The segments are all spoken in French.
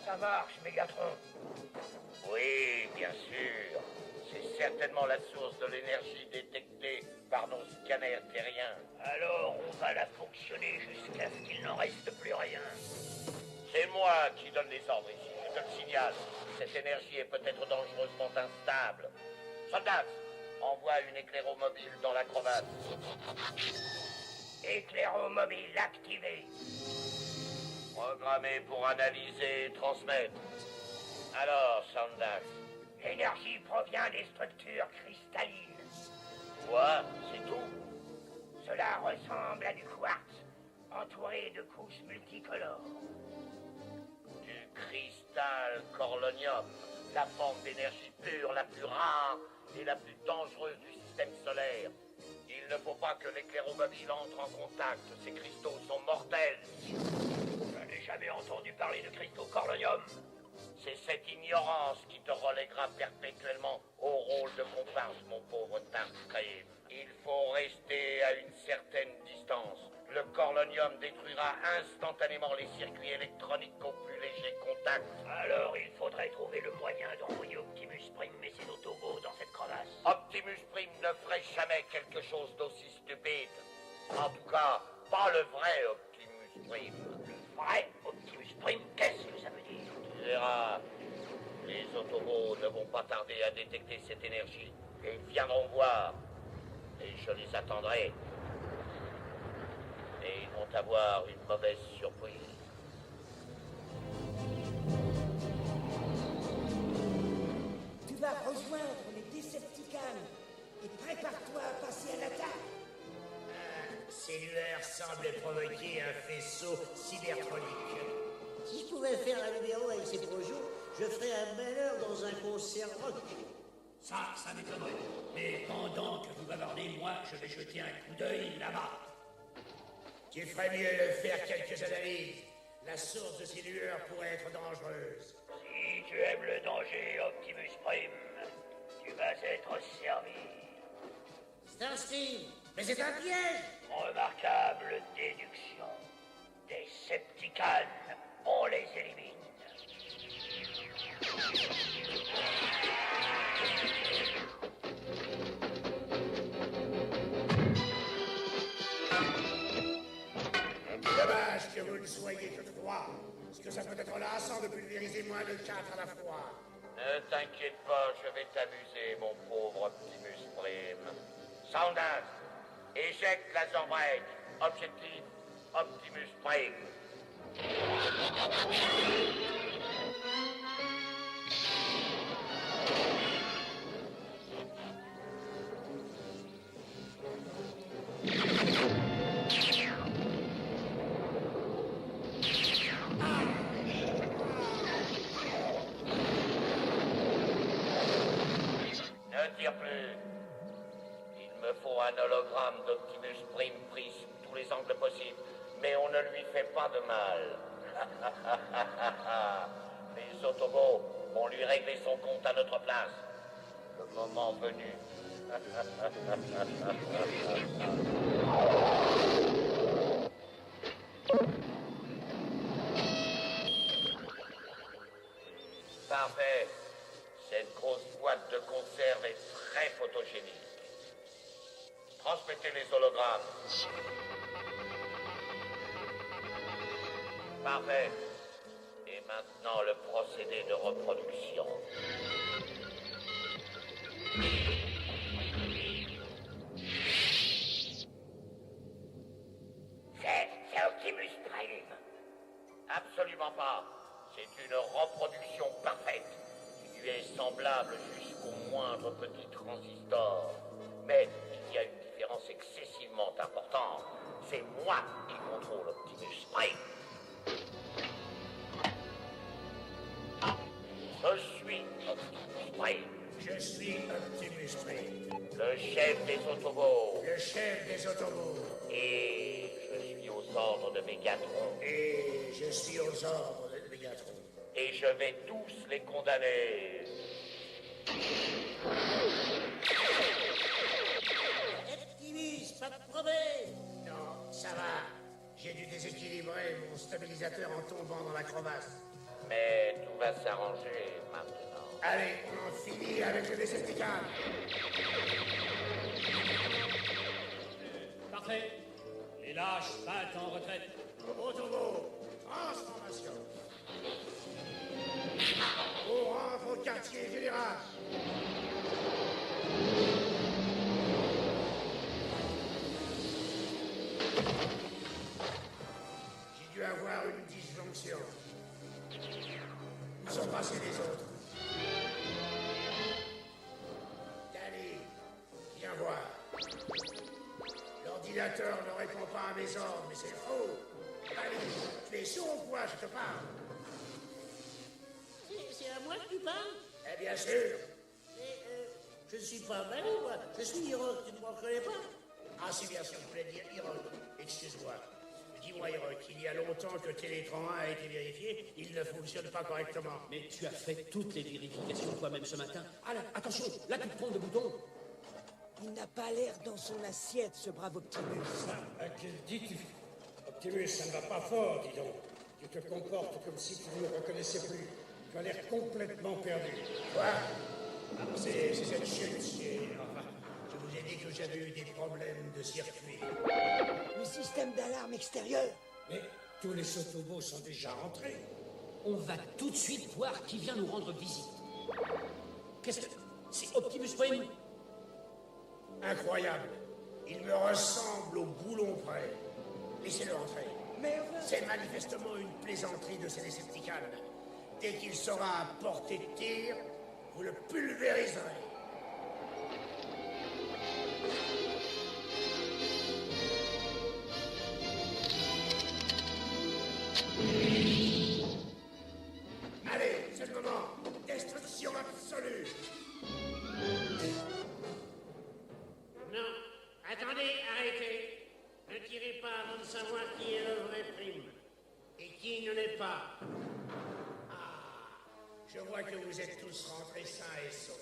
ça marche, Mégatron? Oui, bien sûr. C'est certainement la source de l'énergie détectée par nos scanners terriens. Alors on va la fonctionner jusqu'à ce qu'il n'en reste plus rien. C'est moi qui donne les ordres ici, je te le signale. Cette énergie est peut-être dangereusement instable. Soldats, envoie une éclairomobile dans la crevasse. Éclairomobile activé. Programmé pour analyser et transmettre. Alors, Sandax. L'énergie provient des structures cristallines. Quoi? C'est tout? Cela ressemble à du quartz, entouré de couches multicolores. Du cristal corlonium, la forme d'énergie pure la plus rare et la plus dangereuse du système solaire. Il ne faut pas que l'éclairomobile entre en contact. Ces cristaux sont mortels. Je n'ai jamais entendu parler de cristaux corlonium. C'est cette ignorance qui te reléguera perpétuellement au rôle de comparse, mon pauvre Starscream. Il faut rester à une certaine distance. Le corlonium détruira instantanément les circuits électroniques au plus léger contact. Alors il faudrait trouver le moyen d'envoyer Optimus Prime et ses Autobots dans cette crevasse. Optimus Prime ne ferait jamais quelque chose d'aussi stupide. En tout cas, pas le vrai Optimus Prime. Le vrai Optimus Prime, qu'est-ce que ça veut dire? Tu verras, les Autobots ne vont pas tarder à détecter cette énergie. Et ils viendront voir. Et je les attendrai. Et ils vont avoir une mauvaise surprise. Tu vas rejoindre les Decepticons et prépare-toi à passer à l'attaque. Ces lueurs semblent provoquer un faisceau cybertronique. Si je pouvais faire un numéro avec ces projets, je ferais un malheur dans un concert rock. Ça m'étonnerait. Mais pendant que vous bavardez, moi, je vais jeter un coup d'œil là-bas. Tu ferais mieux de faire quelques analyses. La source de ces lueurs pourrait être dangereuse. Si tu aimes le danger, Optimus Prime, tu vas être servi. Starscream, mais c'est un piège! Remarquable déduction. Decepticons, on les élimine. Dommage que vous ne soyez que trois, parce que ça peut être lassant de pulvériser moins de 4 à la fois. Ne t'inquiète pas, je vais t'amuser, mon pauvre Optimus Prime. Sounders, éjecte la Zorbreak. Objectif, Optimus Prime. Ne tire plus. Il me faut un hologramme d'Optimus Prime pris sous tous les angles possibles, mais on ne lui fait pas de mal. Les Autobots vont lui régler son compte à notre place. Le moment venu. Parfait. Cette grosse boîte de conserve est très photogénique. Transmettez les hologrammes. Parfait. Et maintenant le procédé de reproduction. C'est Optimus Prime. Absolument pas. C'est une reproduction parfaite. Il lui est semblable jusqu'au moindre petit transistor. Mais il y a une différence excessivement importante. C'est moi qui contrôle Optimus Prime. Je suis Optimus Prime. Je suis Optimus Prime, Le chef des Autobots. le chef des Autobots, Et je suis aux ordres de Mégatron. et je suis aux ordres de Megatron. Et je vais tous les condamner. Optimus, pas de problème! Non, ça va. J'ai dû déséquilibrer mon stabilisateur en tombant dans la crevasse. Mais tout va s'arranger maintenant. Allez, on en finit avec le Decepticon. Parfait. Les lâches battent en retraite. Au tombeau, transformation. On rentre au quartier général. J'ai dû avoir une disjonction. Où sont passés les autres? Danny, viens voir. L'ordinateur ne répond pas à mes ordres, mais c'est faux. Allez, tu es sourd ou quoi, je te parle? C'est à moi que tu parles? Eh bien sûr. Mais, je ne suis pas malin, moi. Je suis Hiroc, tu ne me reconnais pas? Ah si, bien sûr, je voulais dire Hiroc. Excuse-moi. Dis-moi, Hiroc, il y a longtemps que Télétran 1 a été vérifié, il ne fonctionne pas correctement. Mais tu as fait toutes les vérifications toi-même ce matin. Ah là, attention, là tu te trompes de bouton. Il n'a pas l'air dans son assiette, ce brave Optimus. Dis-tu? Optimus, ça ne va pas fort, dis donc. Tu te comportes comme si tu ne me reconnaissais plus. Tu as l'air complètement perdu. Quoi? C'est cette chute. Enfin, je vous ai dit que j'avais eu des problèmes de circuit. Le système d'alarme extérieur. Mais tous les autobots sont déjà rentrés. On va tout de suite voir qui vient nous rendre visite. Qu'est-ce que... C'est Optimus Prime? Incroyable. Il me ressemble au boulon près. Laissez-le entrer. Mais C'est manifestement une plaisanterie de ces Decepticons. Dès qu'il sera à portée de tir, vous le pulvériserez. Allez, c'est le moment. Destruction absolue. Non. Attendez, arrêtez. Ne tirez pas avant de savoir qui est le vrai Prime. Et qui ne l'est pas. Je vois que vous êtes tous rentrés sains et saufs.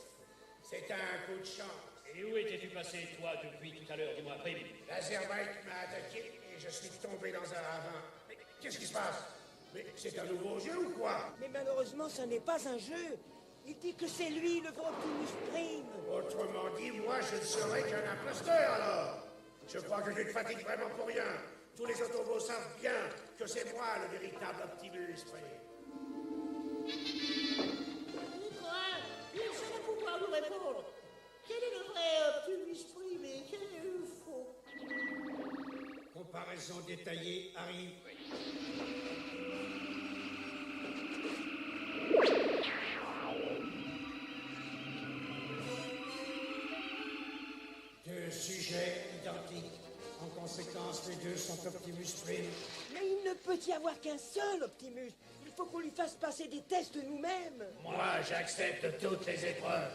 C'est un coup de chance. Et où étais-tu passé, toi, depuis tout à l'heure? Dis-moi, Prime. L'Azermite m'a attaqué et je suis tombé dans un ravin. Mais qu'est-ce qui se passe? Mais c'est un nouveau jeu ou quoi? Mais malheureusement, ce n'est pas un jeu. Il dit que c'est lui, le vrai Optimus Prime. Autrement dit, moi je ne serai qu'un imposteur alors. Je crois que je ne fatigue vraiment pour rien. Tous les autobots savent bien que c'est moi le véritable Optimus Prime. Quoi? Il serait pouvoir nous répondre. Quel est le vrai Optimus Prime et quel est le faux? Comparaison détaillée arrive. Deux sujets identiques. En conséquence, les deux sont Optimus Prime. Mais il ne peut y avoir qu'un seul Optimus. Il faut qu'on lui fasse passer des tests nous-mêmes. Moi, j'accepte toutes les épreuves.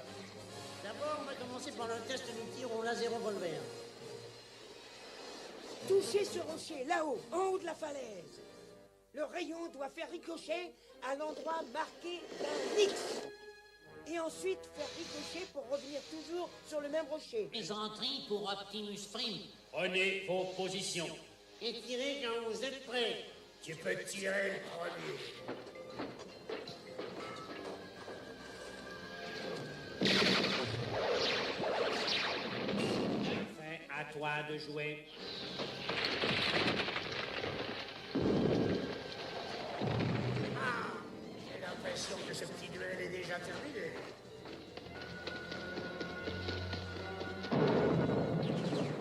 D'abord, on va commencer par le test du tir au laser revolver. Touchez ce rocher, là-haut, en haut de la falaise. Le rayon doit faire ricocher à l'endroit marqué d'un X. Et ensuite faire ricocher pour revenir toujours sur le même rocher. Plaisanterie pour Optimus Prime. Prenez vos positions. Et tirez quand vous êtes prêts. Tu peux tirer le premier. Enfin, à toi de jouer. J'ai l'impression que ce petit duel est déjà terminé.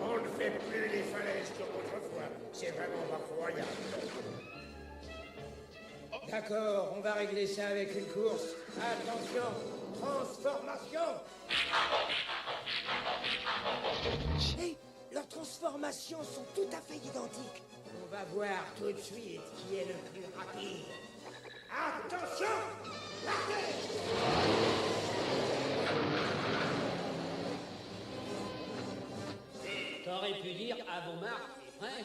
On ne fait plus les falaises comme autrefois. C'est vraiment pas croyable. D'accord, on va régler ça avec une course. Attention, transformation. Hé, leurs transformations sont tout à fait identiques. On va voir tout de suite qui est le plus rapide. Attention, partez! T'aurais pu dire à vos marques et prêts.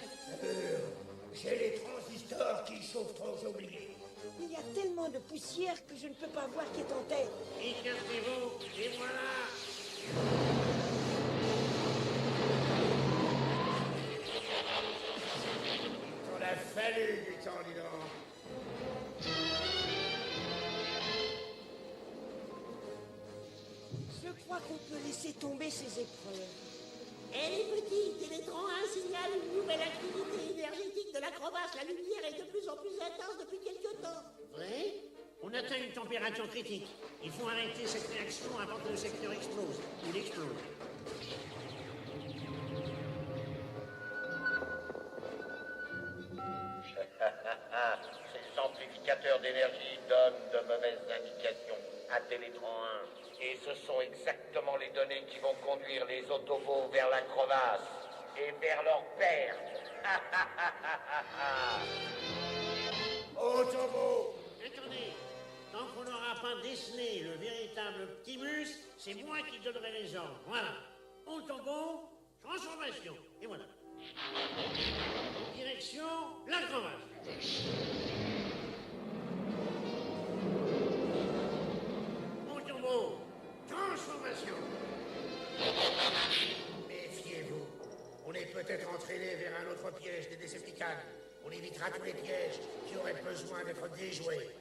J'ai les transistors qui chauffent trop, j'ai oublié. Il y a tellement de poussière que je ne peux pas voir qui est en tête. Écartez-vous, et voilà. On a fallu du temps, dis donc. crois qu'on peut laisser tomber ces épreuves. Elle est petite, Télétron 1 signale une nouvelle activité énergétique de la crevasse. La lumière est de plus en plus intense depuis quelque temps. Vrai? On atteint une température critique. Il faut arrêter cette réaction avant que le secteur explose. Il explose. Ces centrificateurs d'énergie donnent de mauvaises indications à Télétron 1. Et ce sont exactement les données qui vont conduire les Autobots vers la crevasse et vers leur perte. Autobot! Attendez, tant qu'on n'aura pas décelé le véritable Optimus, c'est moi qui donnerai les ordres. Voilà. Autobot, transformation. Et voilà. Direction, la crevasse. Autobot, transformation. Méfiez-vous. On est peut-être entraîné vers un autre piège des Decepticons. On évitera tous les pièges qui auraient besoin d'être déjoués.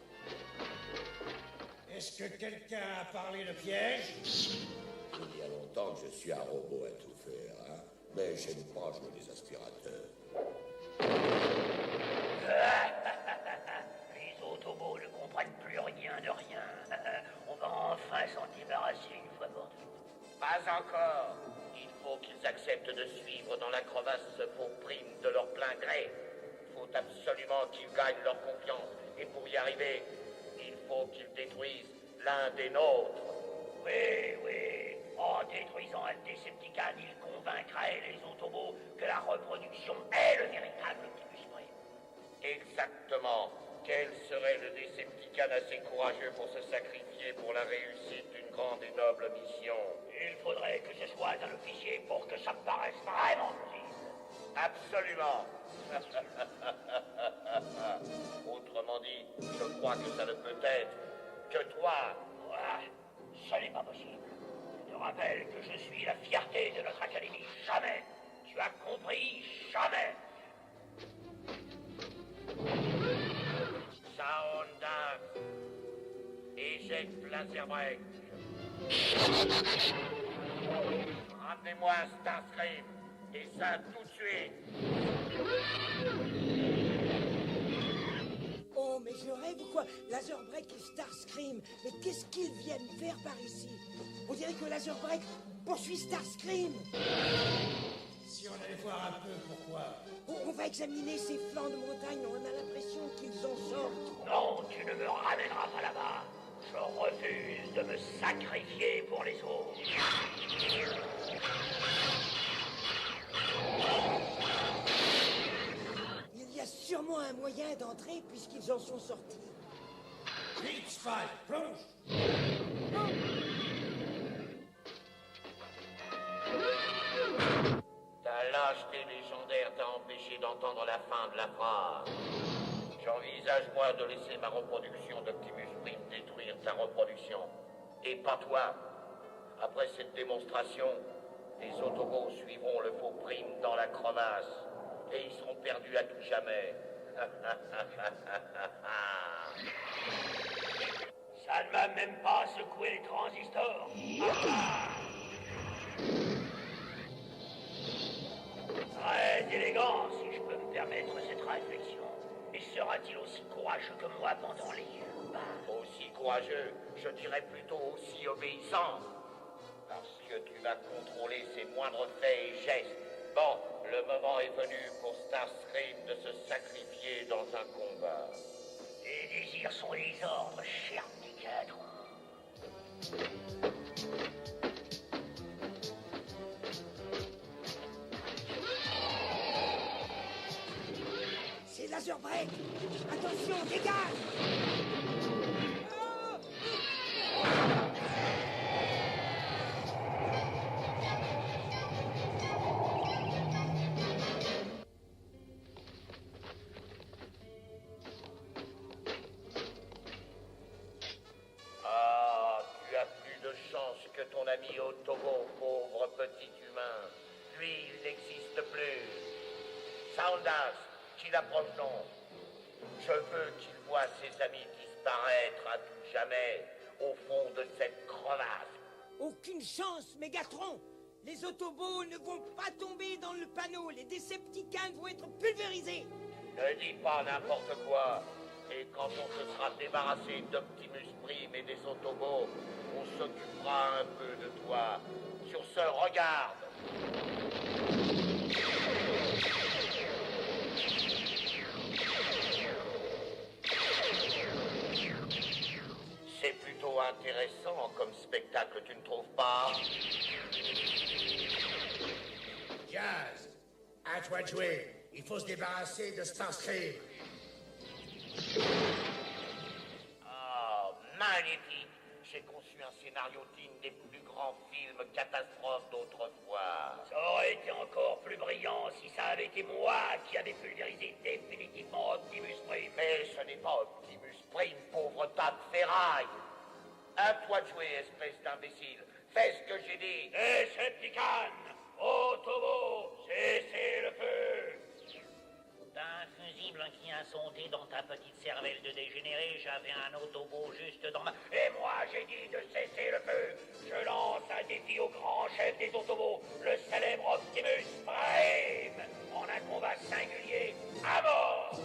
Est-ce que quelqu'un a parlé de piège? Il y a longtemps que je suis un robot à tout faire, hein. Mais j'aime pas jouer les aspirateurs. Les Autobots ne comprennent plus rien de rien. On va enfin s'en débarrasser une fois pour toutes. Pas encore. Il faut qu'ils acceptent de suivre dans la crevasse ce faux prime de leur plein gré. Il faut absolument qu'ils gagnent leur confiance. Et pour y arriver, il faut qu'ils détruisent l'un des nôtres. Oui, oui. En détruisant un Decepticon, il convaincrait les Autobots que la reproduction est le véritable Optimus Prime. Exactement. Quel serait le Decepticon assez courageux pour se sacrifier pour la réussite d'une grande et noble mission? Il faudrait que ce soit un officier pour que ça me paraisse vraiment possible. Absolument. Autrement dit, je crois que ça ne peut être que toi. Ce n'est pas possible. Je te rappelle que je suis la fierté de notre académie. Jamais. Tu as compris? Jamais. Sound éjecte laser break. Ramenez-moi un Starscream. Et ça tout de suite. Oh, mais je rêve ou quoi? Laserbreak et Starscream. Mais qu'est-ce qu'ils viennent faire par ici? On dirait que Laserbreak poursuit Starscream. Si on allait voir un peu pourquoi. On va examiner ces flancs de montagne. On a l'impression qu'ils en sortent. Non, tu ne me ramèneras pas là-bas. Je refuse de me sacrifier pour les autres. Il y a sûrement un moyen d'entrer puisqu'ils en sont sortis. Vite, Spike, plonge! Ta lâcheté légendaire t'a empêché d'entendre la fin de la phrase. J'envisage, moi, de laisser ma reproduction d'Optimus Prime détruire ta reproduction. Et pas toi. Après cette démonstration, les Autobots suivront le faux Prime dans la crevasse. Et ils seront perdus à tout jamais. Ça ne m'a même pas secoué les transistors. Très élégant, si je peux me permettre cette réflexion. Et sera-t-il aussi courageux que moi pendant les combats? Aussi courageux, je dirais plutôt aussi obéissant. Parce que tu vas contrôler ses moindres faits et gestes. Bon, le moment est venu pour Starscream de se sacrifier dans un combat. Tes désirs sont les ordres, cher Nicadron. C'est Laserbreak. Attention, dégage. Que ton ami Autobot, pauvre petit humain. Lui, il n'existe plus. Soundas, qu'il approche donc. Je veux qu'il voie ses amis disparaître à tout jamais au fond de cette crevasse. Aucune chance, Mégatron. Les Autobots ne vont pas tomber dans le panneau. Les Decepticons vont être pulvérisés. Ne dis pas n'importe quoi. Et quand on se sera débarrassé d'Optimus Prime et des Autobots, on s'occupera un peu de toi. Sur ce, regarde. C'est plutôt intéressant comme spectacle, tu ne trouves pas? Jazz, à toi de jouer. Il faut se débarrasser de Starscream. Oh, magnifique! J'ai conçu un scénario digne des plus grands films catastrophes d'autrefois. Ça aurait été encore plus brillant si ça avait été moi qui avais pulvérisé définitivement Optimus Prime. Mais ce n'est pas Optimus Prime, pauvre tas de ferraille. À toi de jouer, espèce d'imbécile. Fais ce que j'ai dit. Decepticons, Autobots, cessez le feu! D'un fusible qui a sondé dans ta petite cervelle de dégénéré, j'avais un Autobot juste dans ma... Et moi, j'ai dit de cesser le feu. Je lance un défi au grand chef des Autobots, le célèbre Optimus Prime, en un combat singulier à mort.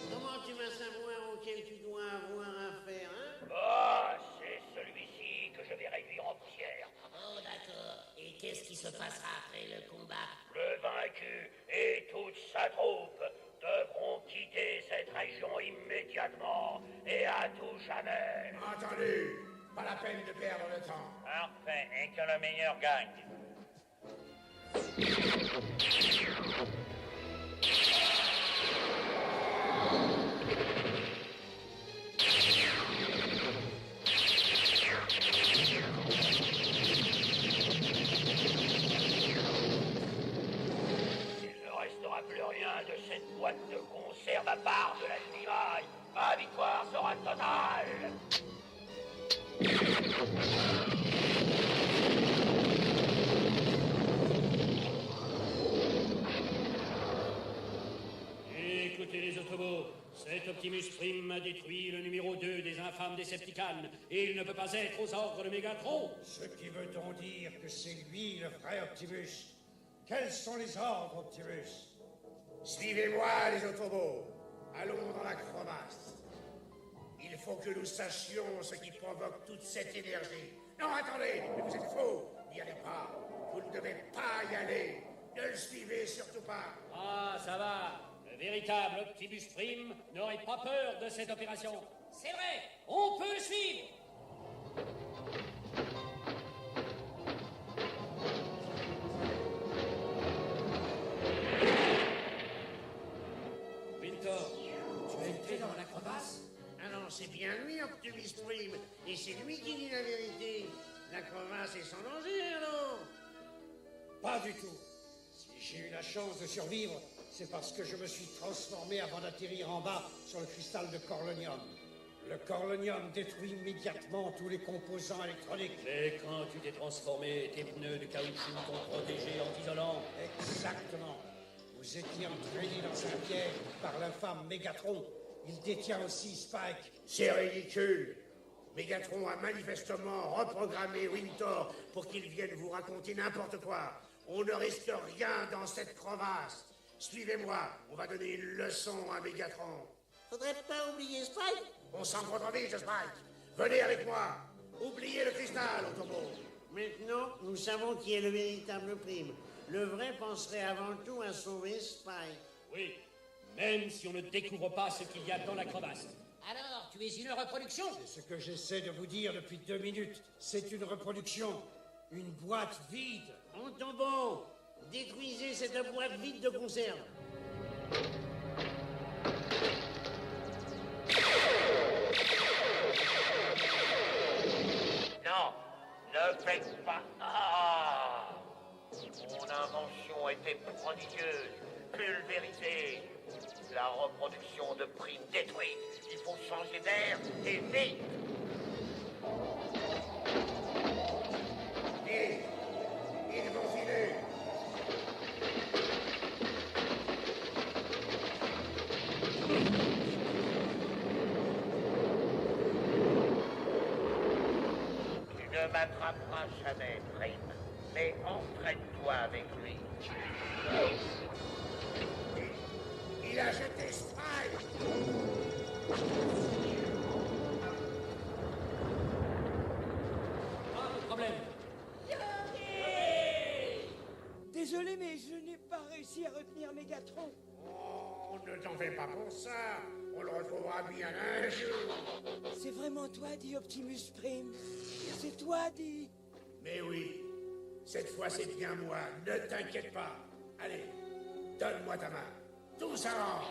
Comment tu vas savoir auquel tu dois avoir affaire, hein? Ah, c'est celui-ci que je vais réduire en poussière. Oh, d'accord. Et qu'est-ce qui se passera après le combat? Le vaincu et toute sa troupe devront quitter cette région immédiatement et à tout jamais. Entendu. Pas la peine de perdre le temps. Parfait, et que le meilleur gagne. Il ne restera plus rien de cette boîte de conserve à part de la demi-maille. Ma victoire sera totale. Écoutez les Autobots, cet Optimus Prime a détruit le numéro 2 des infâmes Decepticons et il ne peut pas être aux ordres de Mégatron. Ce qui veut-on dire que c'est lui le vrai Optimus? Quels sont les ordres, Optimus? Suivez-moi, les Autobots. Allons dans la crevasse. Il faut que nous sachions ce qui provoque toute cette énergie. Non, attendez, mais vous êtes faux. N'y allez pas. Vous ne devez pas y aller. Ne le suivez surtout pas. Ah, ça va. Le véritable Optimus Prime n'aurait pas peur de cette opération. C'est vrai, on peut le suivre. Winter, tu as été dans la crevasse? Alors c'est bien lui, Optimus Prime, et c'est lui qui dit la vérité. La crevasse est sans danger, alors? Pas du tout. Si j'ai eu la chance de survivre, c'est parce que je me suis transformé avant d'atterrir en bas sur le cristal de Corlonium. Le Corlonium détruit immédiatement tous les composants électroniques. Mais quand tu t'es transformé, tes pneus de caoutchouc t'ont protégé en t'isolant. Exactement. Vous étiez entraîné dans un piège par l'infâme Mégatron. Il détient aussi Spike. C'est ridicule. Mégatron a manifestement reprogrammé Winter pour qu'il vienne vous raconter n'importe quoi. On ne risque rien dans cette crevasse. Suivez-moi, on va donner une leçon à Mégatron. Faudrait pas oublier Spike. On s'en prendra vite, Spike. Venez avec moi. Oubliez le cristal, Autobot. Maintenant, nous savons qui est le véritable Prime. Le vrai penserait avant tout à sauver Spike. Oui, même si on ne découvre pas ce qu'il y a dans la crevasse. Alors, tu es une reproduction? C'est ce que j'essaie de vous dire depuis 2 minutes. C'est une reproduction. Une boîte vide. Autobot, détruisez cette boîte vide de conserve. Non, ne faites pas... Ah! Mon invention était prodigieuse, pulvérisée. La reproduction de Prime détruite. Il faut changer d'air et vite. Et ils vont filer. Tu ne ne m'attrapera jamais, Prime. Mais entraîne-toi avec lui. Il a jeté Sprite. Pas de problème. Désolé, mais je n'ai pas réussi à retenir Mégatron. Oh, ne t'en fais pas pour ça. On le retrouvera bien un jour. C'est vraiment toi, dit Optimus Prime. C'est toi, dit. Mais oui, cette fois c'est bien moi. Ne t'inquiète pas. Allez, donne-moi ta main. Tout s'arrange.